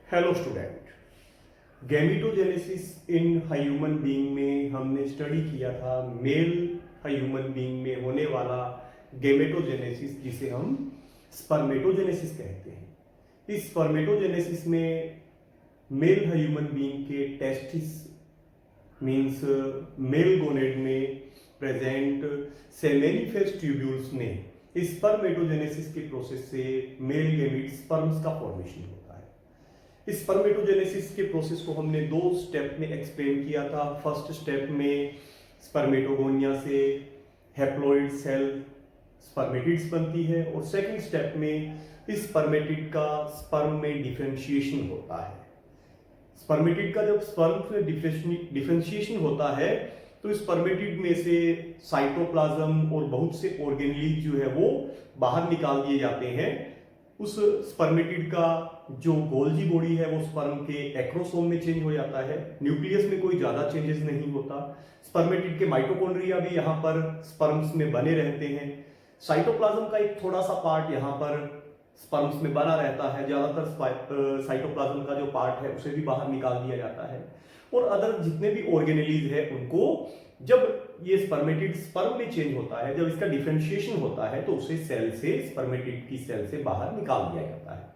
Hello student, gametogenesis in human being में हमने study किया था मेल ह्यूमन बीइंग में होने वाला गैमेटोजेनेसिस, जिसे हम स्पर्मेटोजेनेसिस कहते हैं। इस स्पर्मेटोजेनेसिस में मेल ह्यूमन बीइंग के टेस्टिस मीन्स मेल गोनेड में प्रेजेंट सेमेनिफेरस ट्यूब्यूल्स ने इस स्पर्मेटोजेनेसिस के प्रोसेस से मेल गैमीट स्पर्म्स का फॉर्मेशन होता है। इस स्पर्मेटोजेनेसिस के प्रोसेस को हमने दो स्टेप में एक्सप्लेन किया था। फर्स्ट स्टेप में स्पर्मेटोगोनिया से हैप्लॉइड सेल स्पर्मेटिड्स बनती है और सेकंड स्टेप में इस स्पर्मेटिड का स्पर्म में डिफरेंशिएशन होता है। स्पर्मेटिड का जब स्पर्म में डिफरेंशिएशन होता है तो स्पर्मेटिड में से साइटोप्लाज्म और बहुत से ऑर्गेनेलीज जो है वो बाहर निकाल दिए जाते हैं। उस स्पर्मेटिड का जो गोल्जी बॉडी है वो स्पर्म के एक्रोसोम में चेंज हो जाता है। न्यूक्लियस में कोई ज्यादा चेंजेस नहीं होता। स्पर्मेटिड के माइटोकॉन्ड्रिया भी यहाँ पर स्पर्म्स में बने रहते हैं। साइटोप्लाज्म का एक थोड़ा सा पार्ट यहाँ पर स्पर्म्स में बना रहता है। ज्यादातर साइटोप्लाज्म का जो पार्ट है उसे भी बाहर निकाल दिया जाता है और अदर जितने भी ऑर्गेनेलीज है उनको जब ये स्पर्मेटिड स्पर्म में चेंज होता है, जब इसका डिफरेंशिएशन होता है तो उसे सेल से स्पर्मेटिड की सेल से बाहर निकाल दिया जाता है।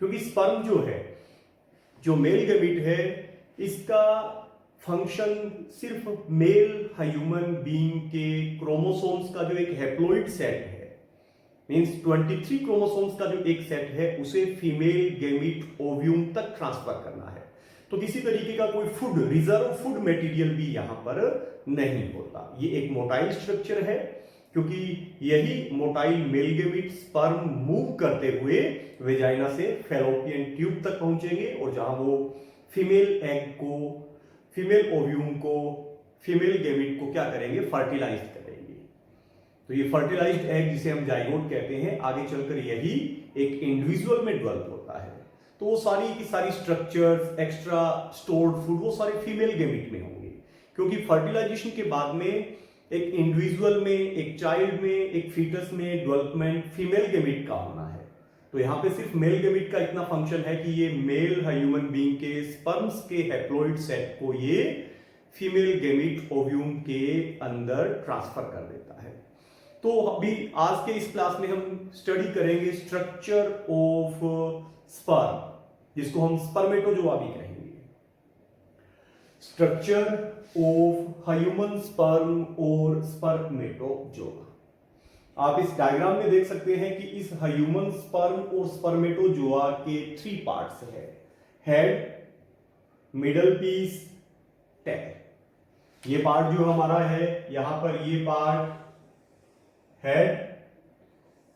क्योंकि स्पर्म जो है, जो मेल गैमीट है, इसका फंक्शन सिर्फ मेल ह्यूमन बीइंग के क्रोमोसोम्स का जो एक हैप्लॉइड सेट है, मींस 23 क्रोमोसोम्स का जो एक सेट है उसे फीमेल गैमीट ओव्यूम तक ट्रांसफर करना है। तो किसी तरीके का कोई फूड रिजर्व फूड मटेरियल भी यहां पर नहीं होता। ये एक मोटाइल स्ट्रक्चर है क्योंकि यही motile male gamete sperm move करते हुए वेजाइना से फैलोपियन ट्यूब तक पहुंचेंगे और जहां वो फीमेल एग को, फीमेल ओव्यूम को, फीमेल गैमीट को क्या करेंगे, फर्टिलाइज करेंगे। तो ये फर्टिलाइज्ड एग जिसे हम जाइगोट कहते हैं, आगे चलकर यही एक इंडिविजुअल में डेवलप होता है। तो वो सारी की सारी स्ट्रक्चर्स, एक्स्ट्रा स्टोर्ड फूड, वो सारे फीमेल गैमीट में होंगे क्योंकि फर्टिलाइजेशन के बाद में एक इंडिविजुअल में, एक चाइल्ड में, एक फीटस में डेवलपमेंट फीमेल गैमीट का होना है। तो यहाँ पे सिर्फ मेल गैमीट का इतना फंक्शन है कि ये मेल ह्यूमन बीइंग के स्पर्म्स के हैप्लॉइड सेट को ये फीमेल गैमीट ओव्यूम के अंदर ट्रांसफर कर देता है। तो अभी आज के इस क्लास में हम स्टडी करेंगे स्ट्रक्चर ऑफ स्पर्म, जिसको हम स्पर्मेटोजोआ भी कहेंगे। स्ट्रक्चर ऑफ ह्यूमन स्पर्म और स्पर्मेटोजोआ। आप इस डायग्राम में देख सकते हैं कि इस ह्यूमन स्पर्म और स्पर्मेटोजोआ के 3 पार्ट्स है: हेड, मिडल पीस, टेल। ये पार्ट जो हमारा है, यहां पर ये पार्ट हेड,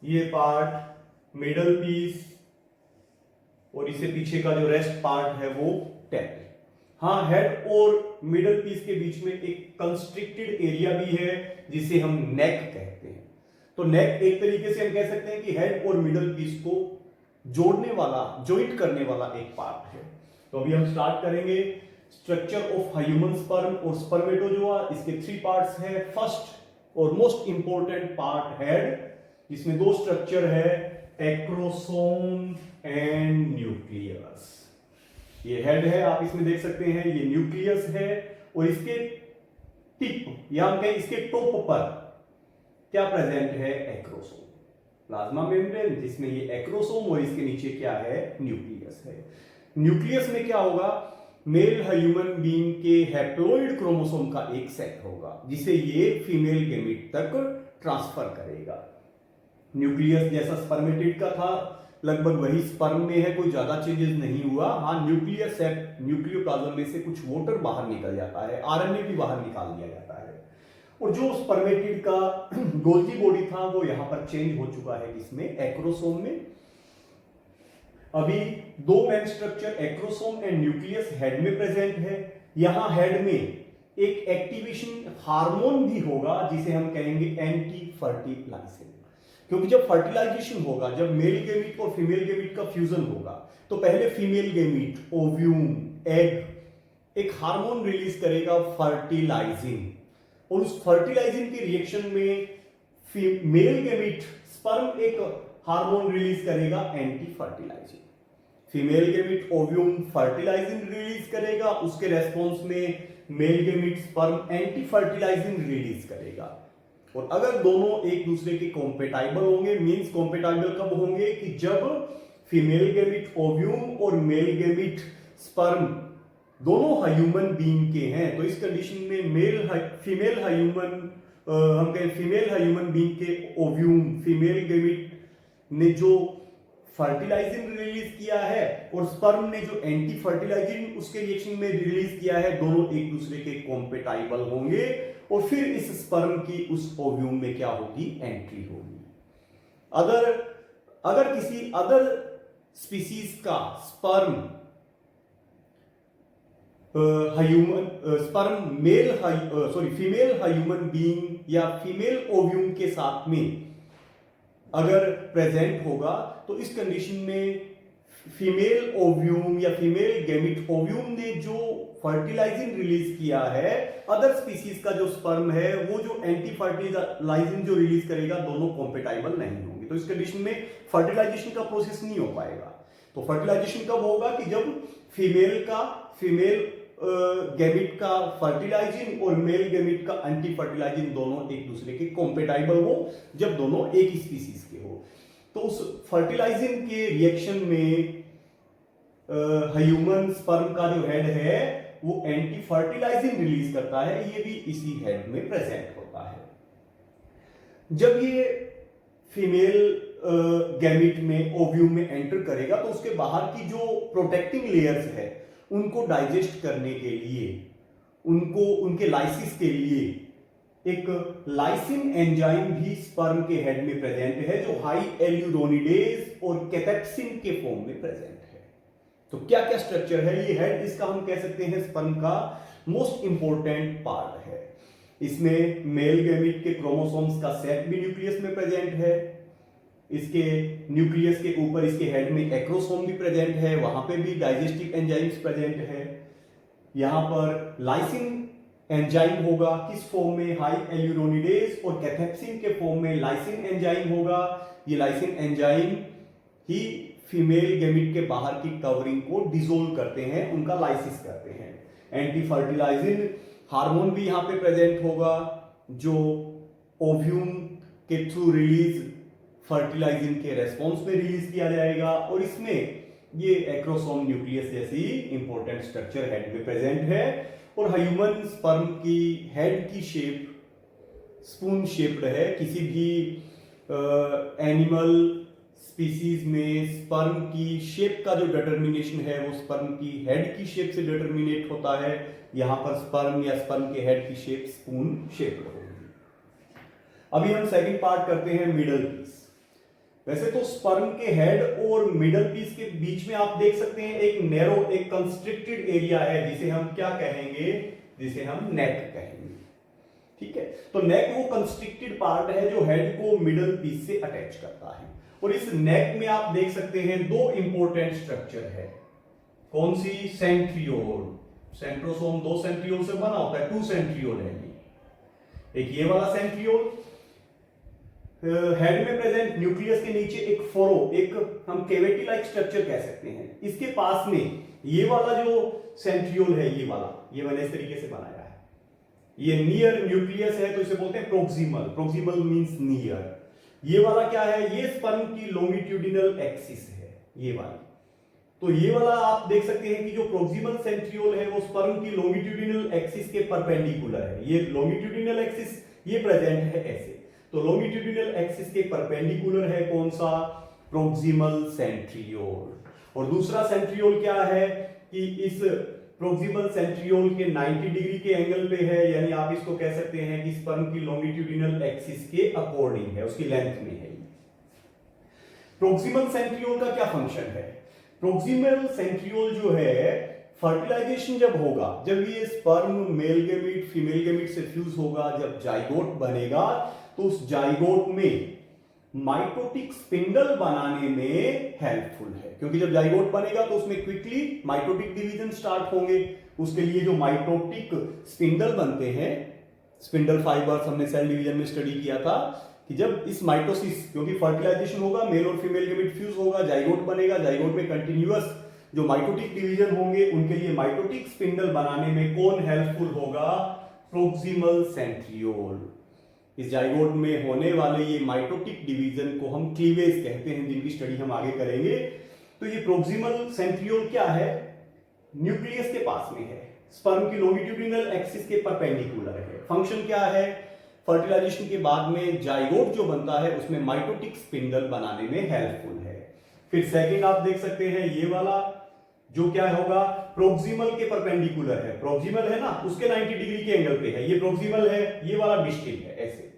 ये पार्ट मिडल पीस और इससे पीछे का जो रेस्ट पार्ट है वो टेल। हाँ, हेड और मिडल पीस के बीच में एक कंस्ट्रिक्टेड एरिया भी है जिसे हम नेक कहते हैं। तो नेक एक तरीके से हम कह सकते हैं कि हेड और मिडल पीस को जोड़ने वाला, जॉइंट करने वाला एक पार्ट है। तो अभी हम स्टार्ट करेंगे स्ट्रक्चर ऑफ ह्यूमन स्पर्म और स्पर्मेटोजोआ। इसके 3 पार्ट्स है। फर्स्ट और मोस्ट इंपॉर्टेंट पार्ट हेड, जिसमें 2 स्ट्रक्चर है, एक्रोसोम एंड न्यूक्लियस। ये हेड है, आप इसमें देख सकते हैं, ये न्यूक्लियस है और इसके टिप या हम कहें इसके टॉप पर क्या प्रेजेंट है, एक्रोसोम, प्लाज्मा मेम्ब्रेन, जिसमें ये एक्रोसोम और इसके नीचे क्या है, न्यूक्लियस है। न्यूक्लियस में क्या होगा, मेल ह्यूमन बीइंग के हैप्लॉइड क्रोमोसोम का एक सेट होगा जिसे ये फीमेल गैमीट तक ट्रांसफर करेगा। न्यूक्लियस जैसा स्पर्मेटिड का था, लगभग वही स्पर्म में है, कोई ज्यादा चेंजेस नहीं हुआ। हाँ, न्यूक्लियस सेट, न्यूक्लियोप्लाज्म में से कुछ वाटर बाहर निकल जाता है, आरएनए भी बाहर निकाल दिया जाता है और जो स्पर्मेटिड का गोल्जी बॉडी था वो यहां पर चेंज हो चुका है, इसमें एक्रोसोम में। अभी 2 main structure acrosome and nucleus head में प्रेजेंट है। यहां हेड में एक एक्टिवेशन हार्मोन भी होगा जिसे हम कहेंगे एंटी फर्टिलाइजिंग, क्योंकि जब फर्टिलाइजेशन होगा, जब मेल गैमीट और फीमेल गैमीट का फ्यूजन होगा तो पहले फीमेल गैमीट, ओव्यूम, एग एक हार्मोन रिलीज करेगा फर्टिलाइजिंग, और उस फर्टिलाइजिंग के रिएक्शन में मेल गैमीट स्पर्म एक हार्मोन रिलीज करेगा anti fertilising. Female gamete ovum fertilising release करेगा, उसके रेस्पॉन्स में male gamete sperm anti fertilising release करेगा। और अगर दोनों एक दूसरे के कॉम्पेटाइबल होंगे, मींस कॉम्पेटाइबल कब होंगे कि जब फीमेल गैमिट ओव्यूम और मेल गैमिट स्पर्म दोनों ह्यूमन बीइंग के हैं, तो इस कंडीशन में फीमेल ह्यूमन बीइंग के ओव्यूम फीमेल गैमिट ने जो फर्टिलाइजिंग रिलीज किया है और स्पर्म ने जो एंटी फर्टिलाइजिंग उसके रिएक्शन में रिलीज किया है, दोनों एक दूसरे के कॉम्पेटाइबल होंगे और फिर इस स्पर्म की उस ओव्यूम में क्या होगी, एंट्री होगी। अगर किसी अदर स्पीसीज का स्पर्म फीमेल ह्यूमन बीइंग या फीमेल ओव्यूम के साथ में अगर प्रेजेंट होगा, तो इस कंडीशन में फीमेल ओव्यूम या फीमेल गैमिट ओव्यूम ने जो फर्टिलाइजिंग रिलीज किया है, अदर स्पीसीज का जो स्पर्म है वो जो एंटी फर्टिलाइजिंग जो रिलीज करेगा, दोनों कॉम्पेटाइबल नहीं होंगे। तो इस कंडीशन में फर्टिलाइजेशन का प्रोसेस नहीं हो पाएगा। तो फर्टिलाइजेशन कब होगा कि जब फीमेल गैमिट का फर्टिलाइजिंग और मेल गैमिट का एंटी फर्टिलाइजिंग दोनों एक दूसरे के कॉम्पेटाइबल हो, जब दोनों एक ही स्पीसीज के हो। तो उस फर्टिलाइजिंग के रिएक्शन में ह्यूमन स्पर्म का जो हेड है वो एंटी फर्टिलाइजिंग रिलीज करता है, ये भी इसी हेड में प्रेजेंट होता है। जब ये फीमेल गैमिट में ओव्यूम में एंटर करेगा, तो उसके बाहर की जो प्रोटेक्टिंग लेयर्स है उनको डाइजेस्ट करने के लिए, उनके लाइसिस के लिए एक लाइसिन एंजाइम भी स्पर्म के हेड में प्रेजेंट है, जो हाई एल्यूरोनिडेज और कैपेप्सिन के फॉर्म में प्रेजेंट है। तो क्या क्या स्ट्रक्चर है ये हेड, इसका हम कह सकते हैं स्पर्म का मोस्ट इंपॉर्टेंट पार्ट है। इसमें मेल गैमिट के क्रोमोसोम्स का सेट भी न्यूक्लियस में प्रेजेंट है। इसके न्यूक्लियस के ऊपर इसके हेड में एक्रोसोम भी प्रेजेंट है, वहां पे भी डाइजेस्टिव एंजाइम्स प्रेजेंट है। यहां पर लाइसिन एंजाइम होगा, किस फॉर्म में, हाई एल्यूरोनिडेज और कैथेप्सिन के फॉर्म में लाइसिन एंजाइम होगा। ये लाइसिन एंजाइम ही फीमेल गैमिट के बाहर की कवरिंग को डिसोल्व करते हैं, उनका लाइसिस करते हैं। एंटी फर्टिलाइजिंग हार्मोन भी यहां पे प्रेजेंट होगा, जो ओव्यूम के थ्रू रिलीज फर्टिलाइजिंग के रेस्पॉन्स में रिलीज किया जाएगा। और इसमें ये एक्रोसोम न्यूक्लियस जैसी इंपॉर्टेंट स्ट्रक्चर हेड में प्रेजेंट है। और ह्यूमन स्पर्म की हेड की शेप स्पून शेप्ड है। किसी भी एनिमल स्पीसीज में स्पर्म की शेप का जो डिटर्मिनेशन है वो स्पर्म की हेड की शेप से डिटर्मिनेट होता है। यहां पर स्पर्म या स्पर्म के हेड की शेप स्पून शेप्ड होगी। अभी हम सेकंड पार्ट करते हैं, मिडल पीस। वैसे तो स्पर्म के हेड और मिडल पीस के बीच में आप देख सकते हैं एक नैरो, एक कंस्ट्रिक्टेड एरिया है, जिसे हम क्या कहेंगे, जिसे हम नेक कहेंगे। ठीक है, तो नेक वो कंस्ट्रिक्टेड पार्ट है जो हेड को मिडल पीस से अटैच करता है। और इस नेक में आप देख सकते हैं दो इंपॉर्टेंट स्ट्रक्चर है। कौन सी, सेंट्रियोल। सेंट्रोसोम दो सेंट्रियोल से बना होता है, टू सेंट्रियोल है ये। एक ये वाला सेंट्रियोल, हेड में प्रेजेंट न्यूक्लियस के नीचे एक फोरो, एक हम कैविटी लाइक स्ट्रक्चर कह सकते हैं। इसके पास में ये वाला जो सेंट्रियोल है, ये वाला, ये मैंने इस तरीके से बनाया है। ये नियर न्यूक्लियस है तो इसे बोलते हैं प्रोक्सिमल। Proximal means near. ये वाला क्या है, ये स्पर्म की लॉन्गिट्यूडिनल एक्सिस है, ये वाली। तो ये वाला आप देख सकते हैं कि जो प्रोक्सिमल सेंट्रियोल है वो स्पर्म की लॉन्गिट्यूडिनल एक्सिस के परपेंडिकुलर है। ये लॉन्गिट्यूडिनल एक्सिस ये प्रेजेंट है ऐसे। तो लॉन्गिट्यूडिनल एक्सिस के परपेंडिकुलर है कौन सा, प्रोक्सिमल सेंट्रियोल। और दूसरा सेंट्रियोल क्या है कि इस प्रोक्सिमल सेंट्रियोल के 90 डिग्री के एंगल पे है, यानी आप इसको कह सकते हैं कि स्पर्म की लॉन्गिट्यूडिनल एक्सिस के अकॉर्डिंग है, उसकी लेंथ में है। प्रोक्सिमल सेंट्रियोल का क्या फंक्शन है, प्रोक्सिमल सेंट्रियोल जो है फर्टिलाइजेशन जब होगा, जब ये sperm male gamete female gamete से फ्यूज होगा, जब जाइगोट बनेगा, तो उस जाइगोट में माइटोटिक स्पिंडल बनाने में हेल्पफुल है। क्योंकि जब जाइगोट बनेगा तो उसमें क्विकली माइटोटिक डिवीजन स्टार्ट होंगे। उसके लिए जो माइटोटिक स्पिंडल बनते हैं, स्पिंडल फाइबर्स हमने सेल डिवीजन में स्टडी किया था कि जब इस माइटोसिस, क्योंकि फर्टिलाइजेशन होगा, मेल और फीमेल गैमेट फ्यूज होगा, जाइगोट बनेगा, जाइगोट में कंटिन्यूअस जो माइटोटिक डिवीजन होंगे, उनके लिए माइटोटिक स्पिंडल बनाने में कौन हेल्पफुल होगा? Proximal centriole. इस जाइगोट में होने वाले ये माइटोटिक डिवीजन को हम क्लीवेज कहते हैं, जिनकी स्टडी हम आगे करेंगे। तो ये प्रोक्सिमल सेंट्रियोल क्या है? न्यूक्लियस के पास में है, स्पर्म की लॉन्गिट्यूडिनल एक्सिस के परपेंडिकुलर है। फंक्शन क्या है? फर्टिलाइजेशन के बाद में जाइगोट जो बनता है उसमें माइटोटिक स्पिंडल बनाने में हेल्पफुल है। फिर सेकंड आप देख सकते हैं ये वाला जो क्या होगा? प्रोक्सिमल के परपेंडिकुलर है। प्रोक्सिमल है ना, उसके 90 डिग्री के एंगल पे है। ये प्रोक्सिमल है, ये वाला डिस्टल है, ऐसे।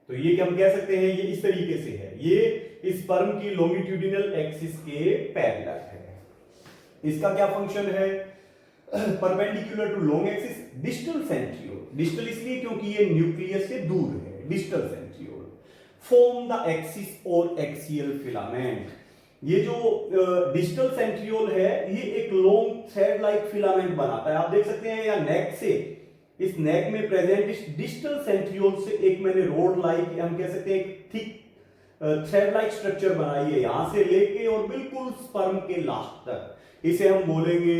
तो ये क्या हम कह सकते हैं? ये इस तरीके से है, ये इस स्पर्म की लॉन्गिट्यूडिनल एक्सिस के पैरेलल है। इसका क्या फंक्शन है? Perpendicular to long axis, distal centriole. Distal इसलिए क्योंकि ये न्यूक्लियस से दूर है, distal centriole. Form the axis और एक्सियल फिलामेंट। ये जो डिस्टल सेंट्रियोल है, ये एक लॉन्ग थ्रेड लाइक फिलामेंट बनाता है। आप देख सकते हैं या नेक से, इस नेक में प्रेजेंट इस डिस्टल सेंट्रियोल से एक मैंने रोड लाइक, हम कह सकते हैं थिक थ्रेड लाइक स्ट्रक्चर बनाई है, यहां से लेके और बिल्कुल स्पर्म के लास्ट तक। इसे हम बोलेंगे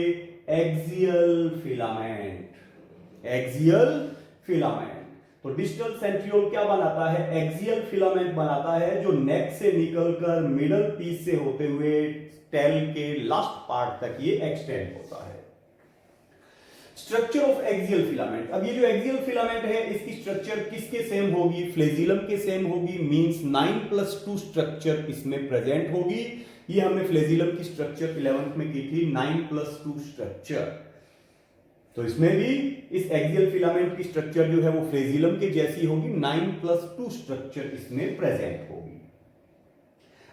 एक्सियल फिलामेंट। Axial filament. तो डिस्टल सेंट्रियोल क्या बनाता है? एक्सियल फिलामेंट बनाता है, जो नेक से निकलकर मिडल पीस से होते हुए टेल के लास्ट पार्ट तक ये एक्सटेंड होता है। Structure of axial filament. अब ये जो एक्सियल फिलामेंट है, इसकी स्ट्रक्चर किसके सेम होगी? फ्लेजिलम के सेम होगी। मींस 9+2 स्ट्रक्चर इसमें प्रेजेंट होगी। ये हमने फ्लेजिलम की स्ट्रक्चर 11th में की थी, 9+2 स्ट्रक्चर। तो इसमें भी इस एक्सियल फिलामेंट की स्ट्रक्चर जो है वो फ्लेजिलम के जैसी होगी, 9+2 स्ट्रक्चर इसमें प्रेजेंट होगी।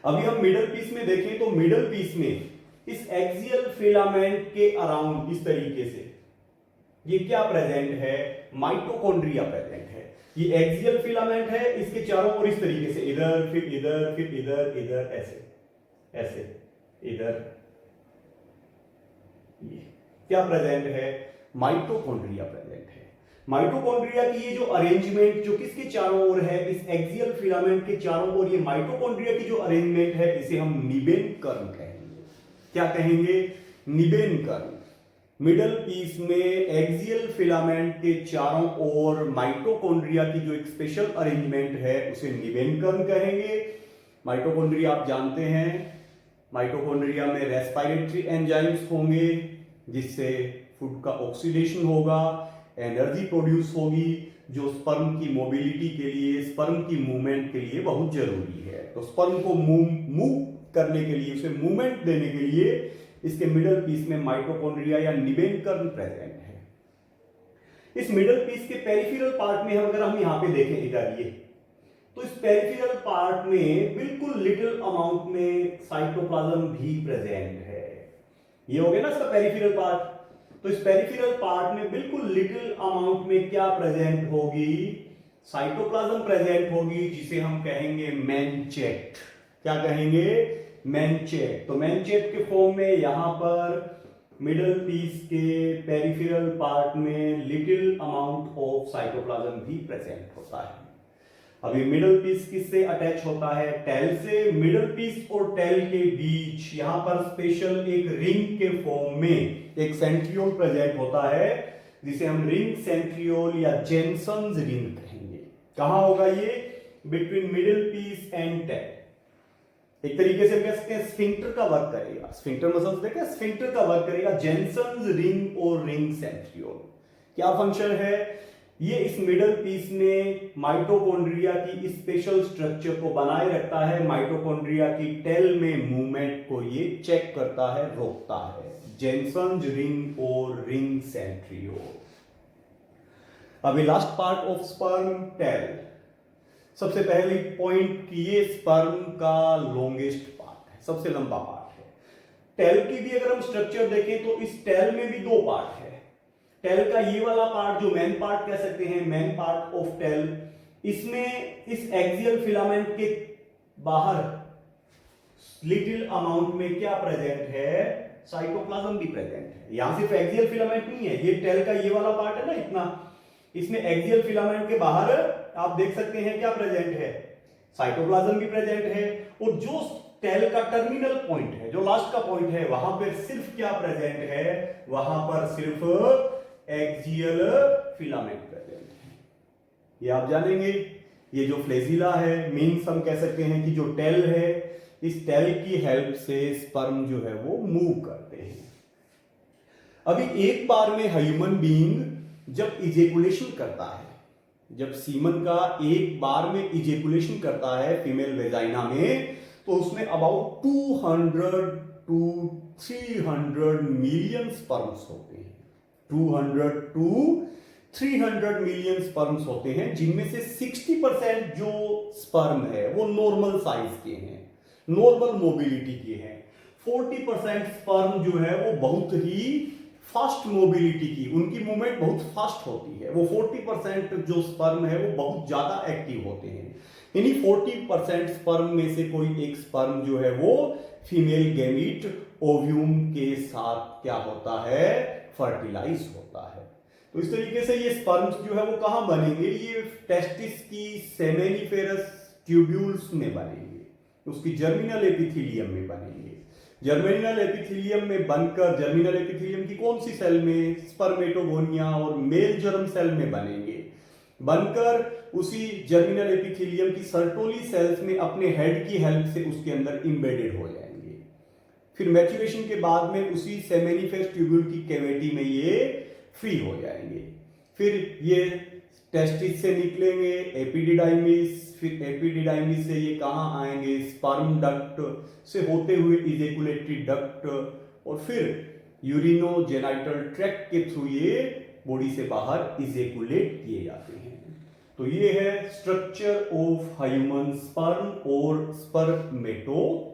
अभी हम मिडल पीस में देखें तो मिडल पीस में इस एक्सियल फिलामेंट के अराउंड इस तरीके से ये क्या प्रेजेंट है? माइटोकॉन्ड्रिया प्रेजेंट है। ये एक्सियल फिलामेंट है, इसके चारों ओर इस तरीके से, इधर फिर इधर फिर इधर इधर, ऐसे ऐसे, इधर, ये क्या प्रेजेंट है? माइटोकॉन्ड्रिया प्रेजेंट है। माइटोकॉन्ड्रिया की ये जो अरेंजमेंट जो किसके चारों ओर है? इस एक्सियल फिलामेंट के चारों ओर ये माइटोकॉन्ड्रिया की जो अरेंजमेंट है, इसे हम निबेन कर्व कहेंगे। क्या कहेंगे? निबेन कर्व। मिडल पीस में एक्सियल फिलामेंट के चारों ओर माइटोकॉन्ड्रिया की जो एक स्पेशल अरेंजमेंट है, उसे निबेन कर्व कहेंगे। माइटोकॉन्ड्रिया आप जानते हैं, माइटोकॉन्ड्रिया में रेस्पिरेटरी एंजाइम्स होंगे, जिससे फूड का ऑक्सीडेशन होगा, एनर्जी प्रोड्यूस होगी, जो स्पर्म की मोबिलिटी के लिए, स्पर्म की मूवमेंट के लिए बहुत जरूरी है। तो स्पर्म को मूव करने के लिए, उसे मूवमेंट देने के लिए इसके मिडल पीस में माइटोकॉन्ड्रिया या निबेन कर्व प्रेजेंट है। इस मिडल पीस के पेरिफेरल पार्ट में अगर हम यहां पे देखें इधर ये, तो इस पेरिफेरल पार्ट में बिल्कुल लिटिल अमाउंट में साइटोप्लाज्म भी प्रेजेंट है। ये हो गया ना इसका पेरिफेरल पार्ट। तो इस पेरिफेरल पार्ट में बिल्कुल लिटिल अमाउंट में क्या प्रेजेंट होगी? साइटोप्लाज्म प्रेजेंट होगी, जिसे हम कहेंगे मैनचेट। क्या कहेंगे? मैनचेट। तो मैनचेट के फॉर्म में यहां पर मिडल पीस के पेरिफेरल पार्ट में लिटिल अमाउंट ऑफ साइटोप्लाज्म भी प्रेजेंट होता है। अभी मिडल पीस किससे अटैच होता है? टेल से। मिडल पीस और टेल के बीच यहां पर स्पेशल एक रिंग के फॉर्म में एक सेंट्रियोल प्रेजेंट होता है, जिसे हम रिंग सेंट्रियोल या जेनसन्स रिंग कहेंगे। कहां होगा ये? Between middle piece and tail. एक तरीके से कह सकते हैं स्फिंक्टर का वर्क करेगा। स्फिंक्टर मसल्स देखें, स्फिंक्टर का वर्क करेगा जेनसन्स रिंग और रिंग सेंट्रियोल। क्या फंक्शन है? ये इस मिडल पीस में माइटोकॉन्ड्रिया की इस स्पेशल स्ट्रक्चर को बनाए रखता है। माइटोकॉन्ड्रिया की टेल में मूवमेंट को ये चेक करता है, रोकता है। जेनसन्स रिंग और रिंग सेंट्रियोल। अभी last part of sperm, tail. सबसे पहले पॉइंट कि ये स्पर्म का लॉन्गेस्ट पार्ट है, सबसे लंबा पार्ट है। टेल की भी अगर हम स्ट्रक्चर देखें तो इस टेल में भी दो पार्ट है। टेल का ये वाला पार्ट जो मेन पार्ट कह सकते हैं, मेन पार्ट ऑफ टेल, इसमें इस एक्सियल फिलामेंट के बाहर लिटिल अमाउंट में क्या प्रेजेंट है? साइटोप्लाज्म भी प्रेजेंट है। यहां सिर्फ एक्सियल फिलामेंट नहीं है, ये टेल का ये वाला पार्ट है ना इतना, इसमें एक्सियल फिलामेंट के बाहर आप देख सकते हैं क्या प्रेजेंट है, साइटोप्लाज्म भी प्रेजेंट है, और जो टेल का टर्मिनल पॉइंट है, जो लास्ट का पॉइंट है, वहां पर सिर्फ क्या प्रेजेंट है, वहां पर सिर्फ एक्सियल फिलामेंट प्रेजेंट है। ये आप जानेंगे। ये जो फ्लैजिला है, मीन्स हम कह सकते हैं कि जो टेल है, इस टेल की हेल्प से स्पर्म जो है वो मूव करते हैं। अभी एक बार में ह्यूमन बीइंग जब इजेकुलेशन करता है, जब सीमन का एक बार में इजेकुलेशन करता है फीमेल वेजाइना में, तो उसमें अबाउट 200 टू 300 मिलियन स्पर्म्स होते हैं। 200 टू 300 मिलियन स्पर्म्स होते हैं, जिनमें से 60% जो स्पर्म है वो नॉर्मल साइज के हैं, नॉर्मल मोबिलिटी के हैं। 40% स्पर्म जो है वो बहुत ही फास्ट मोबिलिटी की, उनकी मूवमेंट बहुत फास्ट होती है। वो 40% जो स्पर्म है वो बहुत ज्यादा एक्टिव होते हैं। यानी 40% स्पर्म में से कोई एक स्पर्म जो है वो फीमेल गैमीट ओव्यूम के साथ क्या होता है, फर्टिलाइज होता है। तो इस तरीके से ये स्पर्म्स जो है वो कहां बनेंगे, ये टेस्टिस की सेमेनिफेरस ट्यूब्यूल्स में बनेंगे, उसकी जर्मिनल एपिथेलियम में बनेंगे। जर्मिनल एपिथेलियम में बनकर, जर्मिनल एपिथेलियम की कौन सी सेल में, स्पर्मेटोगोनिया और मेल जर्म सेल में बनेंगे। बनकर उसी जर्मिनल एपिथेलियम की सर्टोली सेल्स में अपने हेड की हेल्प से उसके अंदर इंबेडेड हो जाएंगे। फिर मैच्योरेशन के बाद में उसी सेमेनिफेरस ट्यूब्यूल की कैविटी में ये फ्री हो जाएंगे। फिर ये टेस्टिस से निकलेंगे एपिडिडाइमिस, फिर एपिडिडाइमिस से ये कहां आएंगे, स्पर्म डक्ट से होते हुए इजेकुलेटरी डक्ट, और फिर यूरिनोजेनाइटल ट्रैक्ट के थ्रू ये बॉडी से बाहर इजेकुलेट किए जाते हैं। तो ये है स्ट्रक्चर ऑफ ह्यूमन स्पर्म और स्पर्मेटोजाइट।